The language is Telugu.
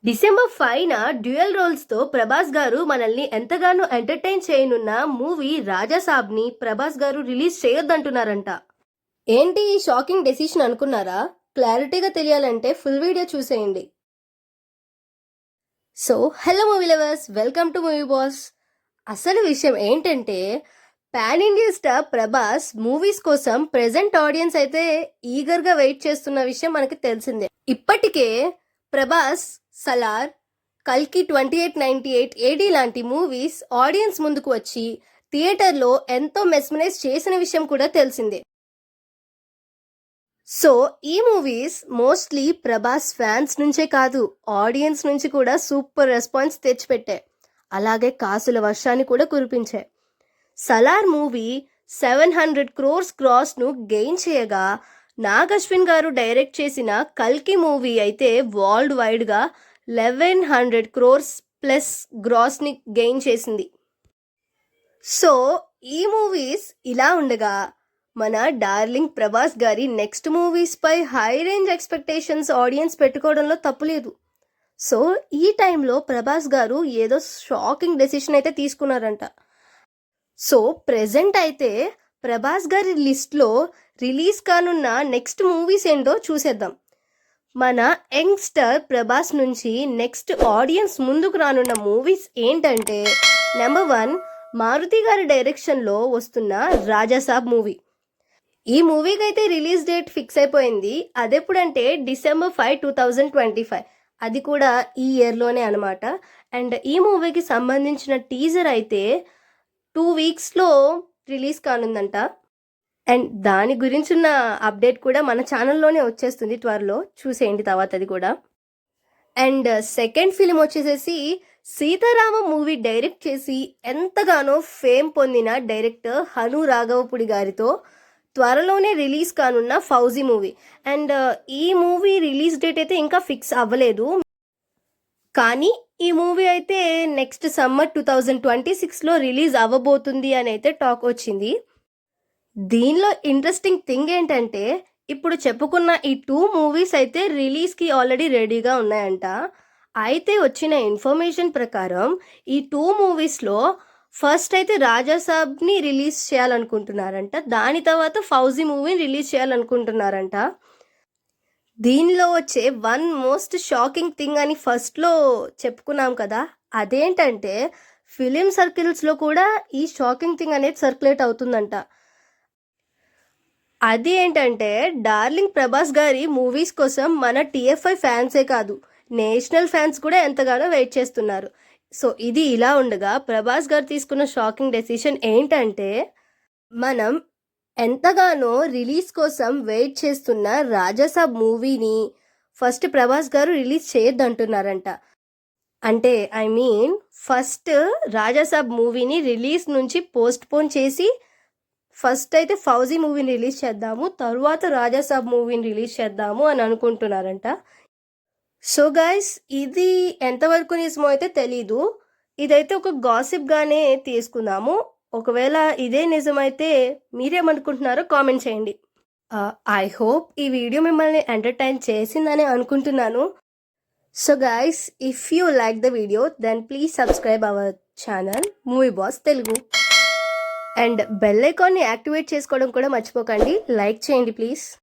డిసెంబర్ 5న డ్యూయల్ రోల్స్తో ప్రభాస్ గారు మనల్ని ఎంతగానో ఎంటర్టైన్ చేయనున్న మూవీ రాజాసాబ్ని ప్రభాస్ గారు రిలీజ్ చేయొద్దంటున్నారంట. ఏంటి ఈ షాకింగ్ డెసిషన్ అనుకున్నారా? క్లారిటీగా తెలియాలంటే ఫుల్ వీడియో చూసేయండి. So hello movie lovers, welcome to movie boss. అసలు విషయం ఏంటంటే pan India star Prabhas movies కోసం ప్రెజెంట్ ఆడియన్స్ అయితే ఈగర్గా వెయిట్ చేస్తున్న విషయం మనకి తెలిసిందే. ఇప్పటికే ప్రభాస్ సలార్, కల్కి 2898 ఏడీ లాంటి మూవీస్ ఆడియన్స్ ముందుకు వచ్చి థియేటర్లో ఎంతో మెస్మరైజ్ చేసిన విషయం కూడా తెలిసిందే. సో ఈ మూవీస్ మోస్ట్లీ ప్రభాస్ ఫ్యాన్స్ నుంచే కాదు, ఆడియన్స్ నుంచి కూడా సూపర్ రెస్పాన్స్ తెచ్చిపెట్టాయి. అలాగే కాసుల వర్షాన్ని కూడా కురిపించాయి. సలార్ మూవీ 700 crores గ్రాస్ను గెయిన్ చేయగా, నాగ్ అశ్విన్ గారు డైరెక్ట్ చేసిన కల్కి మూవీ అయితే వరల్డ్ వైడ్గా 1100 crores ప్లస్ గ్రాస్ని గెయిన్ చేసింది. సో ఈ మూవీస్ ఇలా ఉండగా మన డార్లింగ్ ప్రభాస్ గారి నెక్స్ట్ మూవీస్పై హై రేంజ్ ఎక్స్పెక్టేషన్స్ ఆడియన్స్ పెట్టుకోవడంలో తప్పులేదు. సో ఈ టైంలో ప్రభాస్ గారు ఏదో షాకింగ్ డెసిషన్ అయితే తీసుకున్నారంట. సో ప్రెజెంట్ అయితే ప్రభాస్ గారి లిస్ట్లో రిలీజ్ కానున్న నెక్స్ట్ మూవీస్ ఏంటో చూసేద్దాం. మన యంగ్స్టర్ ప్రభాస్ నుంచి నెక్స్ట్ ఆడియన్స్ ముందుకు రానున్న మూవీస్ ఏంటంటే, నెంబర్ 1 మారుతి గారి డైరెక్షన్లో వస్తున్న రాజాసాబ్ మూవీ. ఈ మూవీకి అయితే రిలీజ్ డేట్ ఫిక్స్ అయిపోయింది. అదెప్పుడంటే డిసెంబర్ 5, 2025. అది కూడా ఈ ఇయర్లోనే అనమాట. అండ్ ఈ మూవీకి సంబంధించిన టీజర్ అయితే 2 weeksలో రిలీజ్ కానుందంట. అండ్ దాని గురించిన అప్డేట్ కూడా మన ఛానల్లోనే వచ్చేస్తుంది త్వరలో, చూసేయండి తర్వాత అది కూడా. అండ్ సెకండ్ ఫిలిం వచ్చేసేసి సీతారామ మూవీ డైరెక్ట్ చేసి ఎంతగానో ఫేమ్ పొందిన డైరెక్టర్ హను రాఘవపుడి గారితో త్వరలోనే రిలీజ్ కానున్న ఫౌజీ మూవీ. అండ్ ఈ మూవీ రిలీజ్ డేట్ అయితే ఇంకా ఫిక్స్ అవ్వలేదు, కానీ ఈ మూవీ అయితే నెక్స్ట్ సమ్మర్ 2026లో రిలీజ్ అవ్వబోతుంది అని అయితే టాక్ వచ్చింది. దీనిలో ఇంట్రెస్టింగ్ థింగ్ ఏంటంటే, ఇప్పుడు చెప్పుకున్న ఈ 2 మూవీస్ అయితే రిలీజ్కి ఆల్రెడీ రెడీగా ఉన్నాయంట. అయితే వచ్చిన ఇన్ఫర్మేషన్ ప్రకారం ఈ 2 మూవీస్లో ఫస్ట్ అయితే రాజాసాబ్ని రిలీజ్ చేయాలనుకుంటున్నారంట, దాని తర్వాత ఫౌజీ మూవీని రిలీజ్ చేయాలనుకుంటున్నారంట. దీనిలో వచ్చే వన్ మోస్ట్ షాకింగ్ థింగ్ అని ఫస్ట్లో చెప్పుకున్నాం కదా, అదేంటంటే ఫిలిం సర్కిల్స్లో కూడా ఈ షాకింగ్ థింగ్ అనేది సర్క్యులేట్ అవుతుందంట. అది ఏంటంటే, డార్లింగ్ ప్రభాస్ గారి మూవీస్ కోసం మన TFI ఫ్యాన్సే కాదు, నేషనల్ ఫ్యాన్స్ కూడా ఎంతగానో వెయిట్ చేస్తున్నారు. సో ఇది ఇలా ఉండగా ప్రభాస్ గారు తీసుకున్న షాకింగ్ డెసిషన్ ఏంటంటే, మనం ఎంతగానో రిలీజ్ కోసం వెయిట్ చేస్తున్న రాజాసాబ్ మూవీని ఫస్ట్ ప్రభాస్ గారు రిలీజ్ చేయొద్దంటున్నారంట. అంటే ఫస్ట్ రాజాసాబ్ మూవీని రిలీజ్ నుంచి పోస్ట్పోన్ చేసి ఫస్ట్ అయితే ఫౌజీ మూవీని రిలీజ్ చేద్దాము, తరువాత రాజాసాబ్ మూవీని రిలీజ్ చేద్దాము అని అనుకుంటున్నారంట. సో గైస్, ఇది ఎంతవరకు నిజమో అయితే తెలీదు. ఇదైతే ఒక గాసిప్గానే తీసుకుందాము. ఒకవేళ ఇదే నిజమైతే మీరేమనుకుంటున్నారో కామెంట్ చేయండి. ఐ హోప్ ఈ వీడియో మిమ్మల్ని ఎంటర్టైన్ చేసిందని అనుకుంటున్నాను. So guys, if you like the video then please subscribe our channel movie boss Telugu. And bell ఐకాన్ని యాక్టివేట్ చేసుకోవడం కూడా మర్చిపోకండి. లైక్ చేయండి ప్లీజ్.